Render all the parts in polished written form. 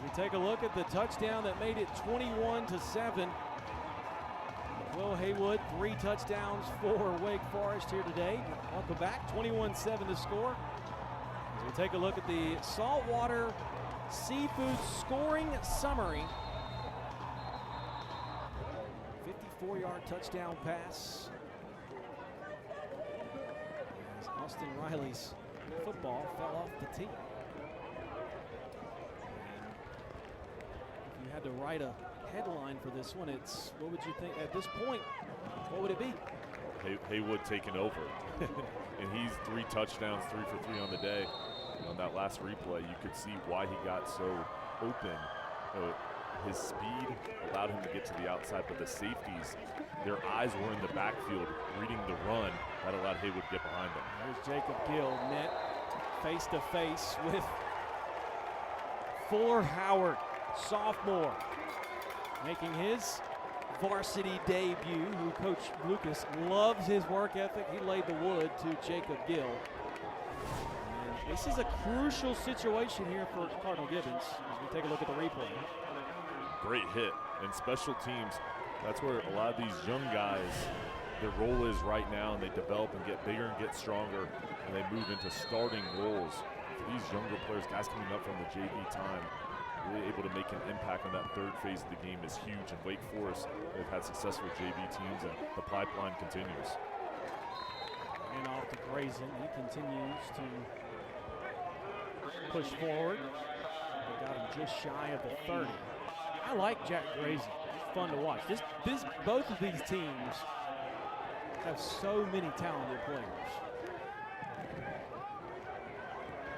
We take a look at the touchdown that made it 21-7. Will Haywood, 3 touchdowns for Wake Forest here today. Welcome back, 21-7 to score. As we take a look at the Saltwater Seafood scoring summary. 54-yard touchdown pass. As Austin Riley's football fell off the tee. If you had to write a headline for this one, it's, what would you think at this point? What would it be? Haywood taking over. And he's 3 touchdowns, 3 for 3 on the day. On that last replay, you could see why he got so open. His speed allowed him to get to the outside, but the safeties, their eyes were in the backfield reading the run. That allowed Haywood to get behind him. There's Jacob Gill met face-to-face with Fuller Howard, sophomore, making his varsity debut, who Coach Lucas loves his work ethic. He laid the wood to Jacob Gill. And this is a crucial situation here for Cardinal Gibbons as we take a look at the replay. Great hit. And special teams, that's where a lot of these young guys, their role is right now, and they develop and get bigger and get stronger, and they move into starting roles. For these younger players, guys coming up from the JV time, really able to make an impact on that third phase of the game is huge. And Wake Forest, they've had successful JV teams, and the pipeline continues. And off to Grayson. He continues to push forward. They got him just shy of the 30. I like Jack Grayson. He's fun to watch. Both of these teams have so many talented players.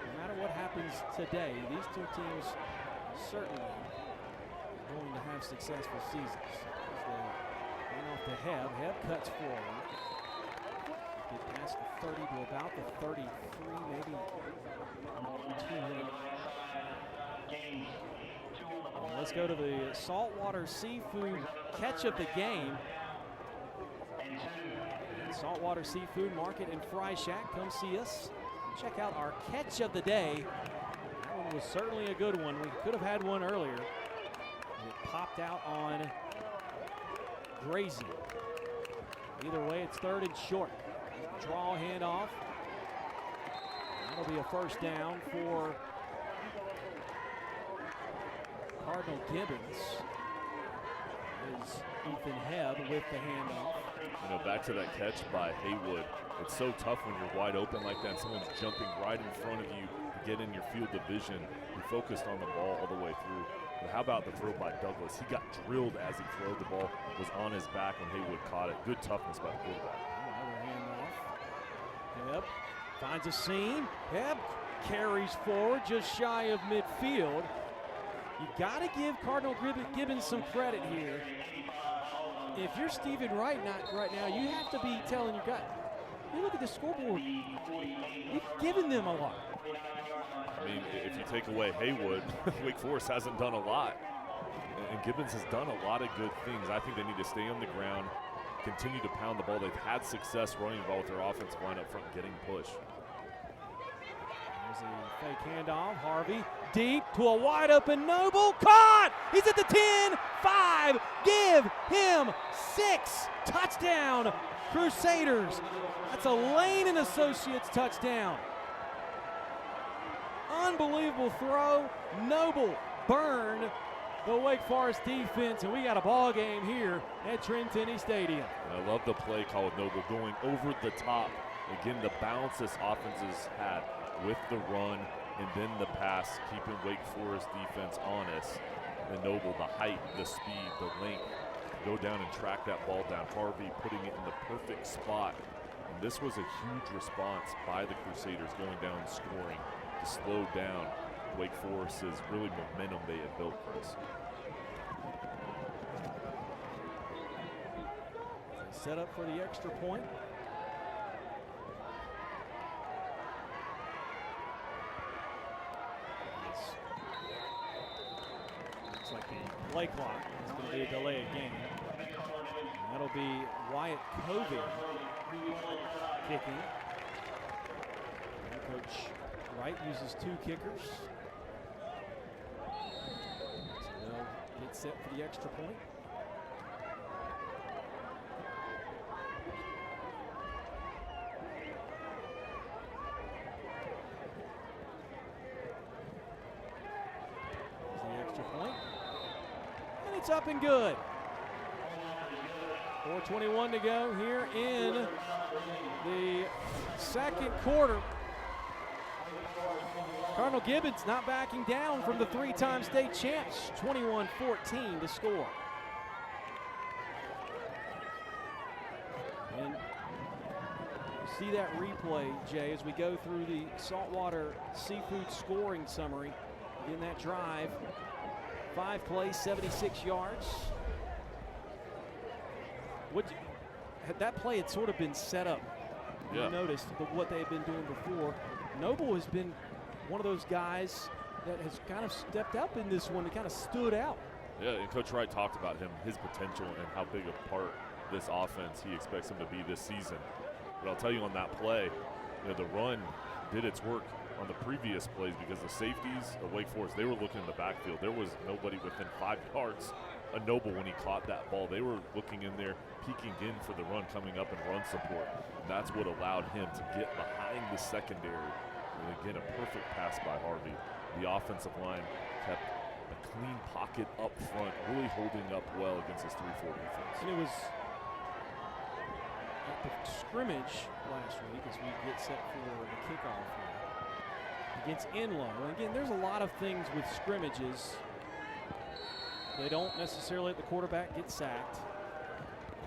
No matter what happens today, these two teams certainly going to have successful seasons. As they run off to Hebb. Hebb cuts forward. Get past the 30 to about the 33, maybe 2 minutes. Let's go to the Saltwater Seafood catch of the game. Saltwater Seafood Market and Fry Shack, come see us. Check out our catch of the day. That one was certainly a good one. We could have had one earlier. It popped out on Grazy. Either way, it's 3rd and short. Draw handoff. That'll be a first down for Cardinal Gibbons. Is Ethan Hebb with the handoff. You know, back to that catch by Haywood. It's so tough when you're wide open like that and someone's jumping right in front of you to get in your field of vision. He focused on the ball all the way through. But how about the throw by Douglas? He got drilled as he threw the ball, was on his back when Haywood caught it. Good toughness by the quarterback. Another handoff. Hebb finds a seam. Hebb carries forward just shy of midfield. You got to give Cardinal Gibbons some credit here. If you're Stephen Wright right now, you have to be telling your guy, hey, look at the scoreboard. We've given them a lot. I mean, if you take away Haywood, Wake Forest hasn't done a lot. And Gibbons has done a lot of good things. I think they need to stay on the ground, continue to pound the ball. They've had success running the ball with their offensive line up front, getting push. There's a fake handoff. Harvey deep to a wide open Noble. Caught! He's at the 10, 5. Give him 6. Touchdown, Crusaders. That's a Lane and Associates touchdown. Unbelievable throw. Noble burned the Wake Forest defense, and we got a ball game here at Trent Tenney Stadium. I love the play call with Noble going over the top. Again, the balance this offense has had with the run and then the pass, keeping Wake Forest defense honest. The Noble, the height, the speed, the length, go down and track that ball down. Harvey putting it in the perfect spot. And this was a huge response by the Crusaders going down and scoring to slow down Wake Forest's really momentum they had built, Chris. Set up for the extra point. Looks like the play clock is going to be a delay of game. And that'll be Wyatt Covey kicking. And Coach Wright uses 2 kickers. get set for the extra point. There's the extra point. And it's up and good. 4:21 to go here in the second quarter. Cardinal Gibbons not backing down from the three-time state champs. 21-14 to score. And you see that replay, Jay, as we go through the saltwater seafood scoring summary. In that drive, 5 plays, 76 yards. That play had sort of been set up. Yeah. You noticed what they had been doing before. Noble has been one of those guys that has kind of stepped up in this one and kind of stood out. Yeah, and Coach Wright talked about his potential and how big a part this offense he expects him to be this season. But I'll tell you on that play, the run did its work on the previous plays because the safeties of Wake Forest, they were looking in the backfield. There was nobody within 5 yards of Noble when he caught that ball. They were looking in there, peeking in for the run, coming up and run support. And that's what allowed him to get behind the secondary. And again, a perfect pass by Harvey. The offensive line kept a clean pocket up front, really holding up well against his 3-4 defense. And it was at the scrimmage last week as we get set for the kickoff against Enloe. And again, there's a lot of things with scrimmages. They don't necessarily let the quarterback get sacked.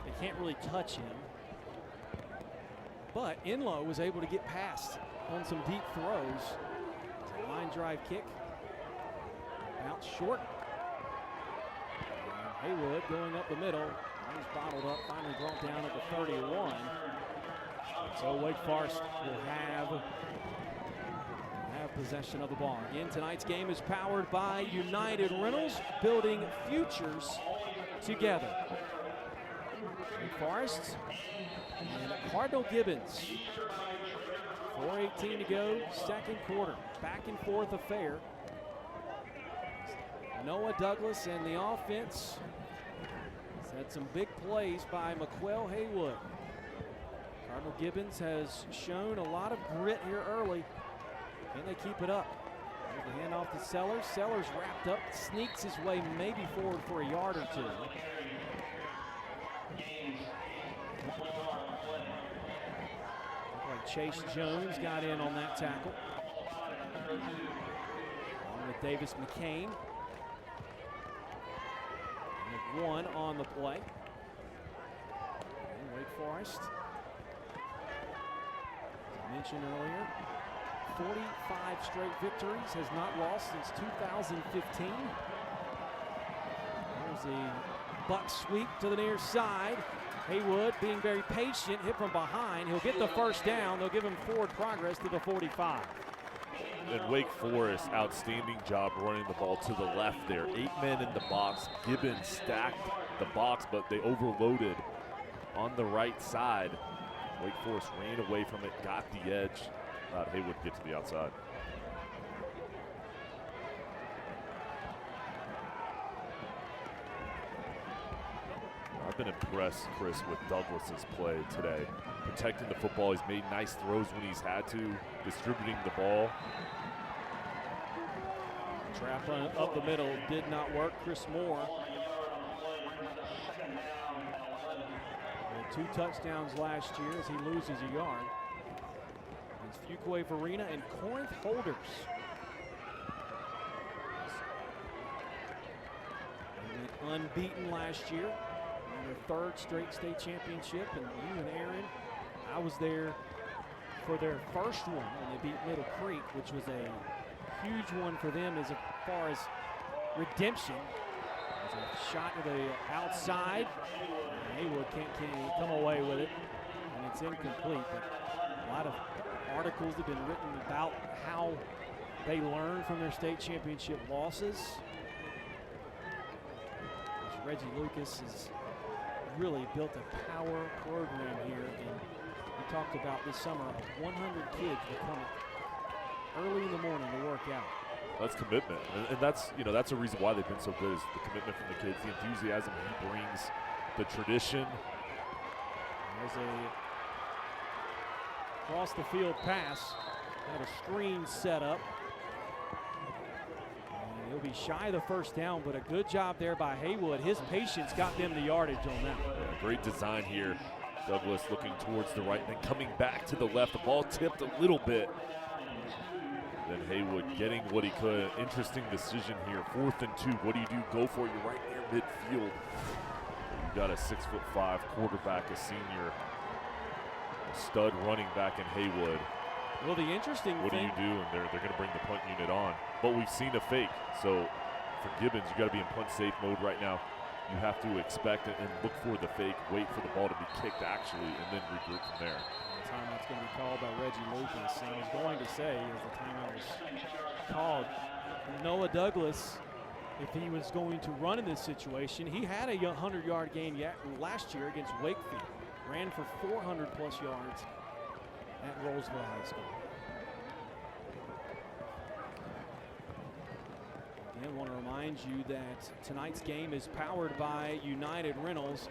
They can't really touch him. But Enloe was able to get past on some deep throws. It's a line drive kick. Bounce short. And Haywood going up the middle. He's bottled up, finally brought down at the 31. So Wake Forest will have possession of the ball. Again, tonight's game is powered by United Rentals, building futures together. Wake Forest and Cardinal Gibbons. 4:18 to go, second quarter. Back and forth affair. Noah Douglas and the offense has had some big plays by McQuell Haywood. Cardinal Gibbons has shown a lot of grit here early. Can they keep it up? There's the handoff to Sellers. Sellers wrapped up, sneaks his way maybe forward for a yard or two. Looked like Chase Jones got in on that tackle. Along with Davis McCain. And 1 on the play. And Wake Forest, as I mentioned earlier, 45 straight victories, has not lost since 2015. There's the buck sweep to the near side. Haywood being very patient, hit from behind. He'll get the first down. They'll give him forward progress to the 45. And Wake Forest, outstanding job running the ball to the left there. 8 men in the box. Gibbons stacked the box, but they overloaded on the right side. Wake Forest ran away from it, got the edge. Haywood get to the outside. I've been impressed, Chris, with Douglas's play today. Protecting the football, he's made nice throws when he's had to, distributing the ball. Trap up the middle did not work. Chris Moore. Had 2 touchdowns last year as he loses a yard. It's Fuquay Farina and Corinth Holders. They went unbeaten last year in their 3rd straight state championship. And you and Aaron, I was there for their first one when they beat Middle Creek, which was a huge one for them as far as redemption. There's a shot to the outside. Haywood can't come away with it, and it's incomplete. But a lot of articles have been written about how they learn from their state championship losses. Reggie Lucas has really built a power program here, and we talked about this summer of 100 kids that come early in the morning to work out. That's commitment, and that's, you know, that's a reason why they've been so good, is the commitment from the kids, the enthusiasm he brings, the tradition. There's a across the field pass. Got a screen set up. And he'll be shy of the first down, but a good job there by Haywood. His patience got them the yardage on that. Yeah, great design here. Douglas looking towards the right, then coming back to the left. The ball tipped a little bit. Then Haywood getting what he could. Interesting decision here. 4th and 2. What do you do? Go for it. You're right near midfield. You got a 6'5" quarterback, a senior, a stud running back in Haywood. Well, the interesting What do you do? And they're going to bring the punt unit on. But we've seen a fake. So for Gibbons, you got to be in punt safe mode right now. You have to expect it and look for the fake, wait for the ball to be kicked actually, and then regroup from there. The timeout's going to be called by Reggie Lucas. And I was going to say, as the timeout was called, Noah Douglas, if he was going to run in this situation, he had a 100-yard game last year against Wakefield. Ran for 400-plus yards at Rollsville High School. Again, I want to remind you that tonight's game is powered by United Rentals,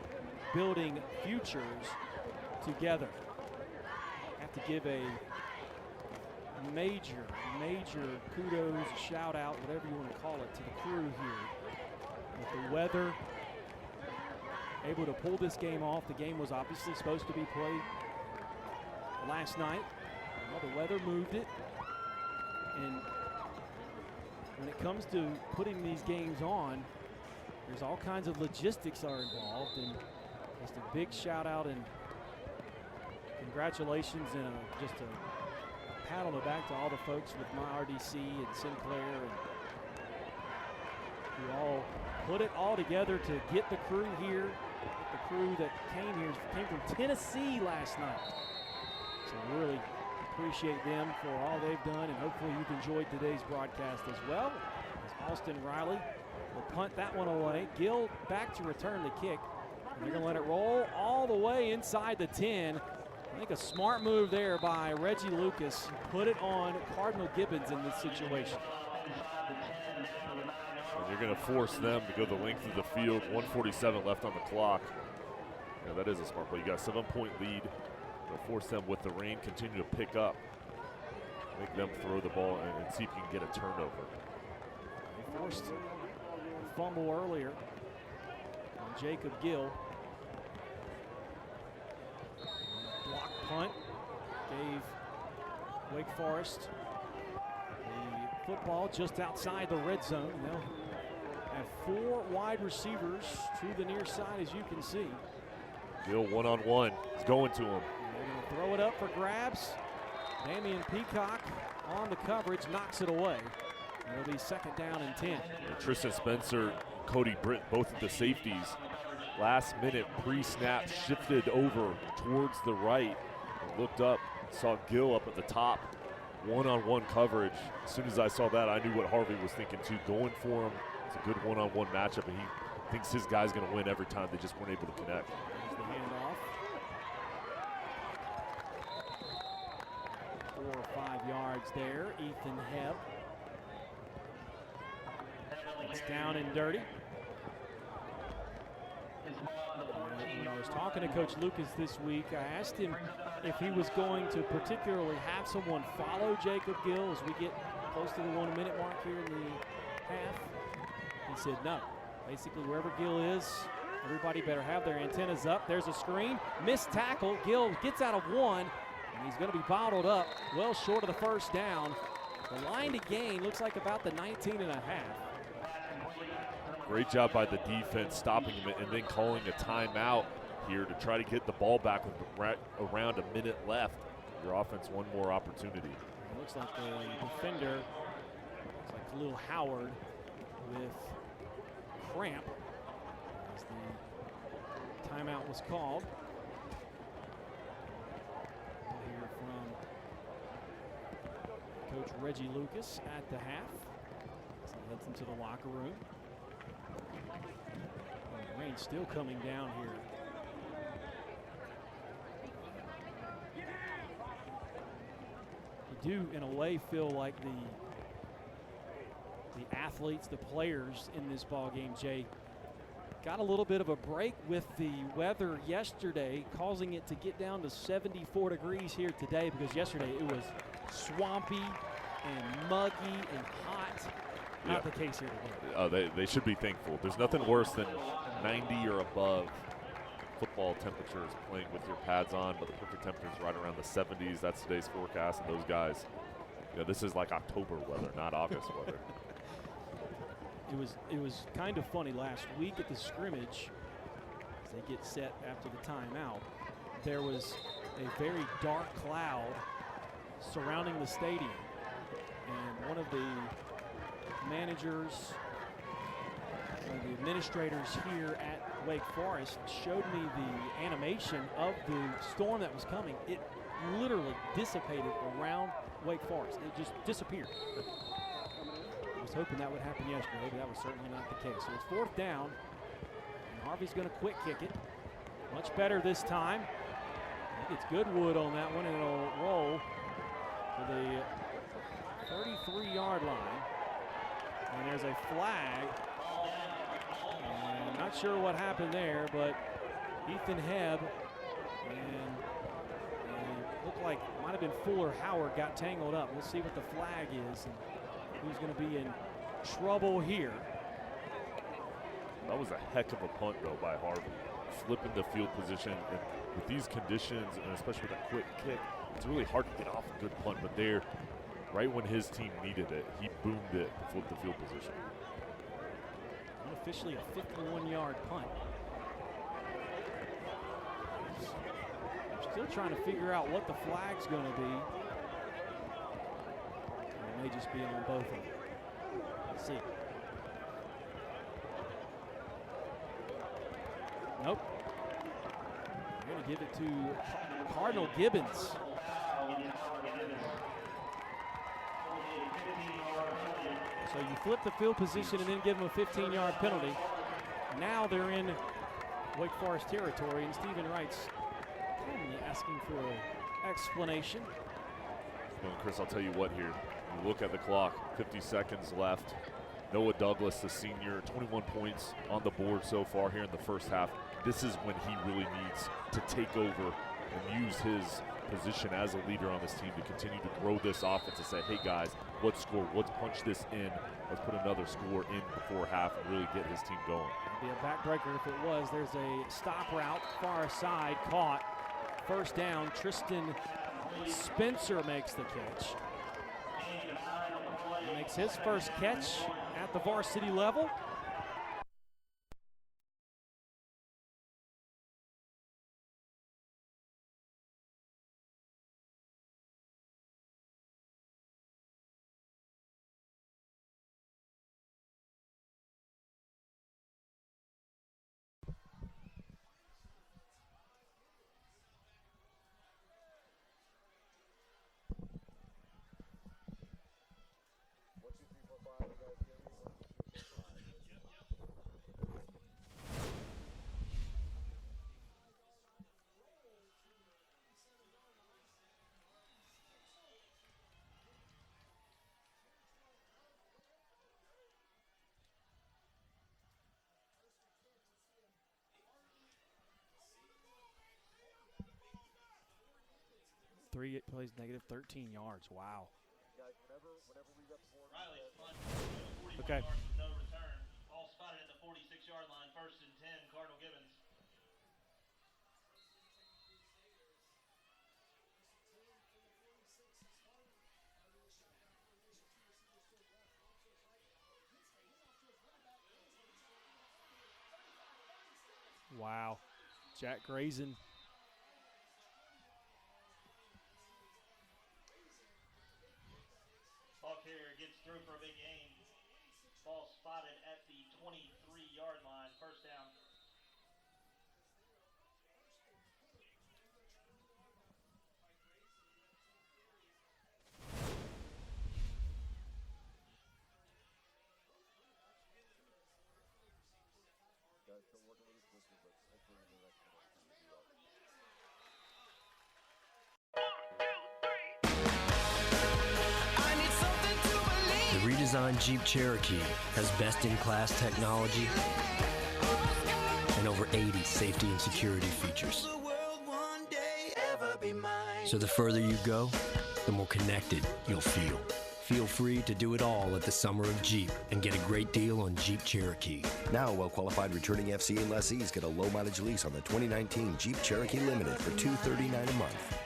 building futures together. I have to give a major kudos, shout out, whatever you want to call it, to the crew here. With the weather, able to pull this game off. The game was obviously supposed to be played last night. Well, the weather moved it. And when it comes to putting these games on, there's all kinds of logistics are involved. And just a big shout out and congratulations and just a pat on the back to all the folks with my RDC and Sinclair, and who all put it all together to get the crew here. The crew that came from Tennessee last night. So really appreciate them for all they've done, and hopefully you've enjoyed today's broadcast as well. As Austin Riley will punt that one away. Gill back to return the kick. And they're going to let it roll all the way inside the 10. I think a smart move there by Reggie Lucas. Put it on Cardinal Gibbons in this situation. And you're going to force them to go the length of the field. 1:47 left on the clock. Yeah, that is a smart play. You got a 7-point lead. You'll force them with the rain, continue to pick up. Make them throw the ball and see if you can get a turnover. They forced a fumble earlier on Jacob Gill. Block punt gave Wake Forest the football just outside the red zone. They'll have 4 wide receivers to the near side, as you can see. Gill one-on-one. He's going to him. They're going to throw it up for grabs. Damian Peacock on the coverage, knocks it away. It'll be 2nd down and 10. Tristan Spencer, Cody Britt, both of the safeties. Last minute pre-snap shifted over towards the right and looked up, saw Gill up at the top. One-on-one coverage. As soon as I saw that, I knew what Harvey was thinking too. Going for him. It's a good one-on-one matchup, and he thinks his guy's going to win every time. They just weren't able to connect. There's the handoff. 4 or 5 yards there. Ethan Hebb. It's down and dirty. When I was talking to Coach Lucas this week, I asked him if he was going to particularly have someone follow Jacob Gill as we get close to the 1-minute mark here in the half. He said no. Basically, wherever Gill is, everybody better have their antennas up. There's a screen. Missed tackle. Gill gets out of 1, and he's going to be bottled up well short of the first down. The line to gain looks like about the 19.5. Great job by the defense stopping him and then calling a timeout here to try to get the ball back with around a minute left. Your offense one more opportunity. It looks like the defender, looks like Khalil Howard with cramp as the timeout was called. We'll hear from Coach Reggie Lucas at the half. So he heads into the locker room. The rain's still coming down here. You do, in a way, feel like the the athletes, the players in this ball game, Jay, got a little bit of a break with the weather yesterday, causing it to get down to 74 degrees here today, because yesterday it was swampy and muggy and hot. Not the case here today. They should be thankful. There's nothing worse than 90 or above football temperatures playing with your pads on, but the perfect temperature is right around the 70s. That's today's forecast, and those guys, this is like October weather, not August weather. It was kind of funny last week at the scrimmage, as they get set after the timeout. There was a very dark cloud surrounding the stadium, and one of the managers, one of the administrators here at Wake Forest showed me the animation of the storm that was coming. It literally dissipated around Wake Forest. It just disappeared. I was hoping that would happen yesterday, but that was certainly not the case. So it's fourth down, and Harvey's going to quick kick it. Much better this time. I think it's Goodwood on that one, and it'll roll to the 33-yard line. And there's a flag. And I'm not sure what happened there, but Ethan Hebb and it looked like it might have been Fuller Howard got tangled up. We'll see what the flag is and who's going to be in trouble here. That was a heck of a punt, though, by Harvey. Flipping the field position. And with these conditions, and especially with a quick kick, it's really hard to get off a good punt. But there, right when his team needed it, he boomed it to flip the field position. Unofficially a 51-yard punt. They're still trying to figure out what the flag's going to be. It may just be on both of them. Let's see. Nope. They're going to give it to Cardinal Gibbons. So you flip the field position and then give them a 15-yard penalty. Now they're in Wake Forest territory, and Stephen Wright's asking for an explanation. Well, Chris, I'll tell you what here. You look at the clock, 50 seconds left. Noah Douglas, the senior, 21 points on the board so far here in the first half. This is when he really needs to take over and use his position as a leader on this team to continue to grow this offense and say, hey guys, let's score, let's punch this in, let's put another score in before half and really get his team going. It'd be a backbreaker if it was. There's a stop route, far side, caught. First down, Tristan Spencer makes the catch. He makes his first catch at the varsity level. Three plays negative 13 yards. Wow. Okay. No return. Ball spotted at the 46-yard line. First and 10, Cardinal Gibbons. Wow. Jack Grayson. Ball carrier gets through for a big gain. Ball spotted at the 23-yard line. First down. The redesigned Jeep Cherokee has best-in-class technology and over 80 safety and security features. So the further you go, the more connected you'll feel. Feel free to do it all at the Summer of Jeep and get a great deal on Jeep Cherokee. Now, well-qualified returning FCA lessees get a low-mileage lease on the 2019 Jeep Cherokee Limited for $239 a month.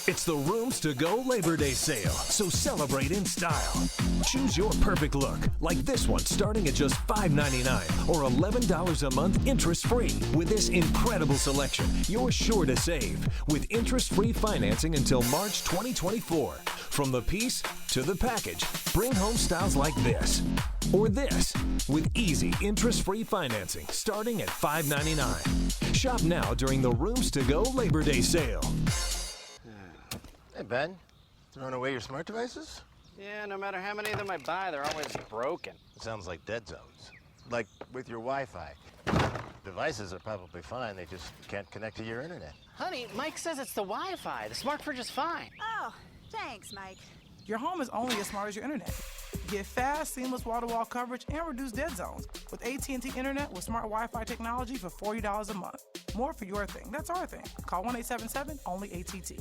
It's the Rooms to Go Labor Day sale, so celebrate in style. Choose your perfect look, like this one starting at just $5.99 or $11 a month interest-free. With this incredible selection, you're sure to save with interest-free financing until March 2024. From the piece to the package, bring home styles like this or this with easy interest-free financing starting at $5.99. Shop now during the Rooms to Go Labor Day sale. Hey, Ben, throwing away your smart devices? Yeah, no matter how many of them I buy, they're always broken. Sounds like dead zones. Like with your Wi-Fi. Devices are probably fine, they just can't connect to your internet. Honey, Mike says it's the Wi-Fi. The smart fridge is fine. Oh, thanks, Mike. Your home is only as smart as your internet. Get fast, seamless wall-to-wall coverage and reduce dead zones with AT&T Internet with smart Wi-Fi technology for $40 a month. More for your thing. That's our thing. Call 1-877, only ATT.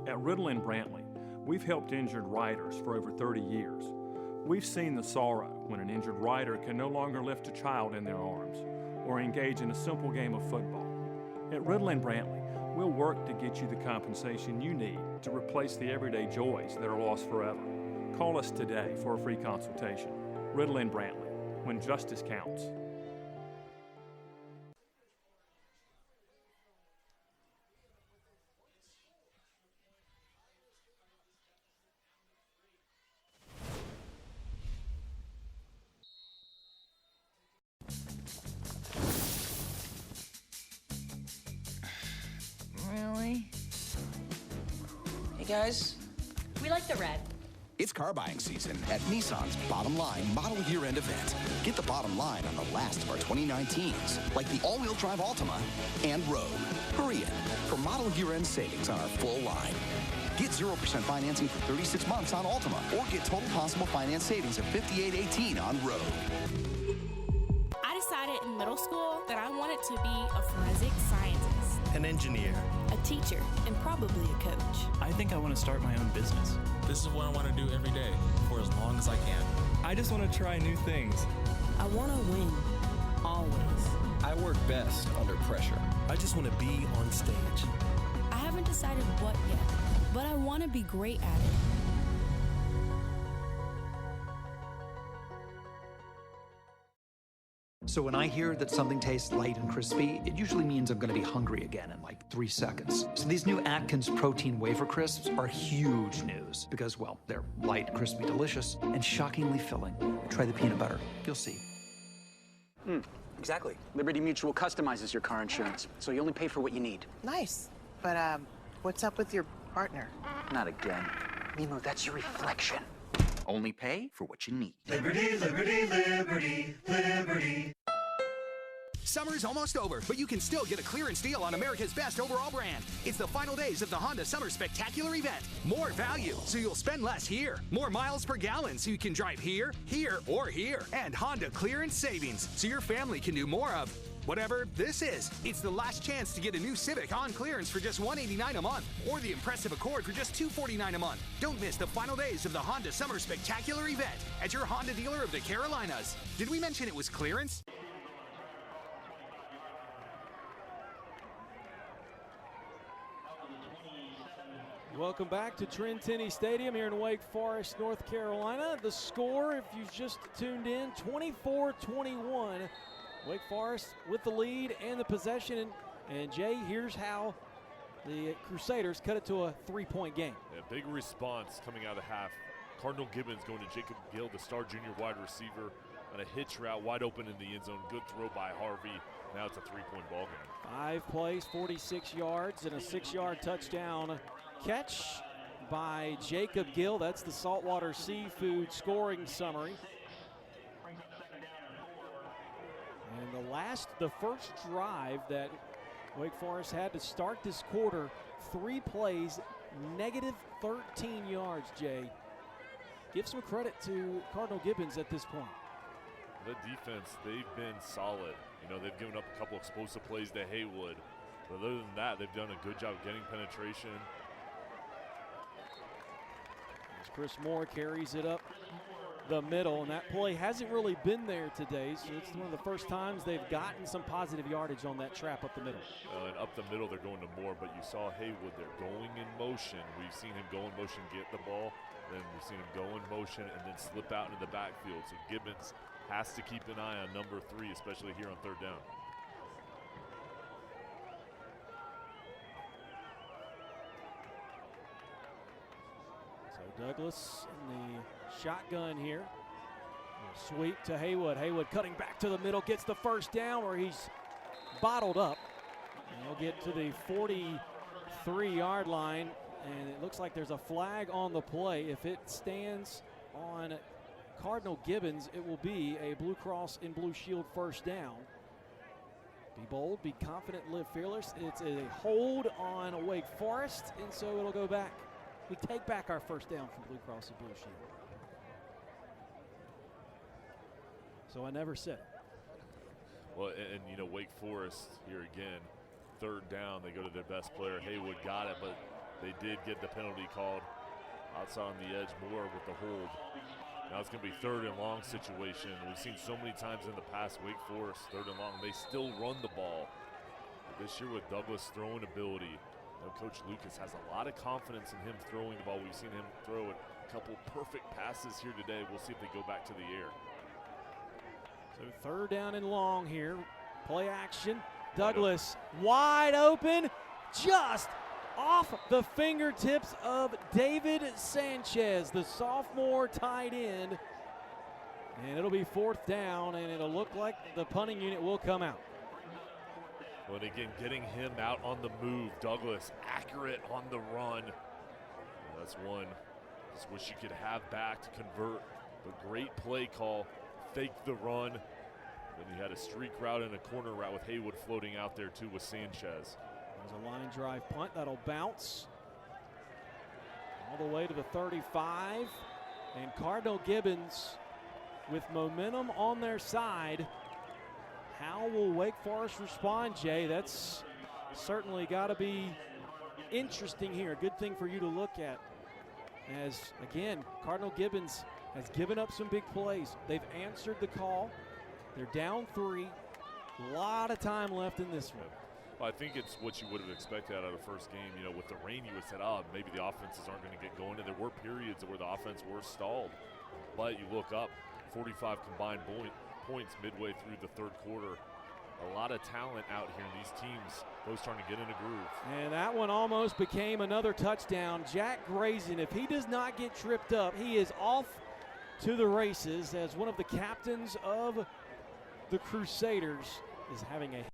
At Riddle and Brantley, we've helped injured riders for over 30 years. We've seen the sorrow when an injured rider can no longer lift a child in their arms or engage in a simple game of football. At Riddle and Brantley, we'll work to get you the compensation you need to replace the everyday joys that are lost forever. Call us today for a free consultation. Riddle and Brantley, when justice counts. Really? Hey guys. We like the red. It's car buying season at Nissan's Bottom Line Model Year-End event. Get the bottom line on the last of our 2019s, like the all-wheel drive Altima and Rogue. Hurry in for model year-end savings on our full line. Get 0% financing for 36 months on Altima, or get total possible finance savings of $58.18 on Rogue. I decided in middle school that I wanted to be a forensic scientist, an engineer, a teacher, and probably a coach. I think I want to start my own business. This is what I want to do every day for as long as I can. I just want to try new things. I want to win, always. I work best under pressure. I just want to be on stage. I haven't decided what yet, but I want to be great at it. So when I hear that something tastes light and crispy, it usually means I'm going to be hungry again in like 3 seconds. So these new Atkins protein wafer crisps are huge news because, well, they're light, crispy, delicious, and shockingly filling. Try the peanut butter. You'll see. Exactly. Liberty Mutual customizes your car insurance, so you only pay for what you need. Nice. But, what's up with your partner? Not again. Mimo, that's your reflection. Only pay for what you need. Liberty, liberty, liberty, liberty. Summer's almost over, but you can still get a clearance deal on America's best overall brand. It's the final days of the Honda Summer Spectacular event. More value, so you'll spend less here. More miles per gallon, so you can drive here, here, or here. And Honda clearance savings, so your family can do more of whatever this is. It's the last chance to get a new Civic on clearance for just $189 a month, or the impressive Accord for just $249 a month. Don't miss the final days of the Honda Summer Spectacular event at your Honda dealer of the Carolinas. Did we mention it was clearance? Welcome back to Trent Tenney Stadium here in Wake Forest, North Carolina. The score, if you've just tuned in, 24-21. Wake Forest with the lead and the possession. And Jay, here's how the Crusaders cut it to a 3-point game. Yeah, big response coming out of the half. Cardinal Gibbons going to Jacob Gill, the star junior wide receiver, on a hitch route, wide open in the end zone. Good throw by Harvey. Now it's a 3-point ball game. 5 plays, 46 yards, and a 6-yard touchdown catch by Jacob Gill. That's the Saltwater Seafood scoring summary. And the first drive that Wake Forest had to start this quarter, 3 plays, negative 13 yards, Jay. Give some credit to Cardinal Gibbons at this point. The defense, they've been solid. You know, they've given up a couple explosive plays to Haywood. But other than that, they've done a good job getting penetration. As Chris Moore carries it up the middle, and that play hasn't really been there today, so it's one of the first times they've gotten some positive yardage on that trap up the middle. And up the middle, they're going to Moore, but you saw Haywood there going in motion. We've seen him go in motion, get the ball, then we've seen him go in motion and then slip out into the backfield. So Gibbons has to keep an eye on number 3, especially here on third down. So Douglas in the shotgun here. Sweep to Haywood. Haywood cutting back to the middle, gets the first down where he's bottled up. And he'll get to the 43-yard line, and it looks like there's a flag on the play. If it stands on Cardinal Gibbons, it will be a Blue Cross and Blue Shield first down. Be bold, be confident, live fearless. It's a hold on Wake Forest, and so it'll go back. We take back our first down from Blue Cross and Blue Shield. So I never said it. Well, and you know, Wake Forest here again, third down, they go to their best player. Haywood got it, but they did get the penalty called outside on the edge. Moore with the hold. Now it's going to be third and long situation. We've seen so many times in the past, Wake Forest, third and long, they still run the ball. But this year with Douglas' throwing ability, you know, Coach Lucas has a lot of confidence in him throwing the ball. We've seen him throw a couple perfect passes here today. We'll see if they go back to the air. So third down and long here. Play action. Douglas wide open, just off the fingertips of David Sanchez, the sophomore tight end. And it'll be fourth down, and it'll look like the punting unit will come out. But again, getting him out on the move. Douglas accurate on the run. That's one. Just wish you could have back to convert. But great play call. Fake the run. Then he had a streak route and a corner route with Haywood floating out there too with Sanchez. There's a line drive punt that'll bounce all the way to the 35. And Cardinal Gibbons with momentum on their side. How will Wake Forest respond, Jay? That's certainly got to be interesting here. Good thing for you to look at. As, again, Cardinal Gibbons has given up some big plays. They've answered the call. They're down 3. A lot of time left in this one. Well, I think it's what you would have expected out of the first game. You know, with the rain, you would have said, oh, maybe the offenses aren't going to get going. And there were periods where the offense were stalled. But you look up, 45 combined points midway through the third quarter. A lot of talent out here in these teams, those starting to get in a groove. And that one almost became another touchdown. Jack Grayson, if he does not get tripped up, he is off to the races as one of the captains of the Crusaders is having a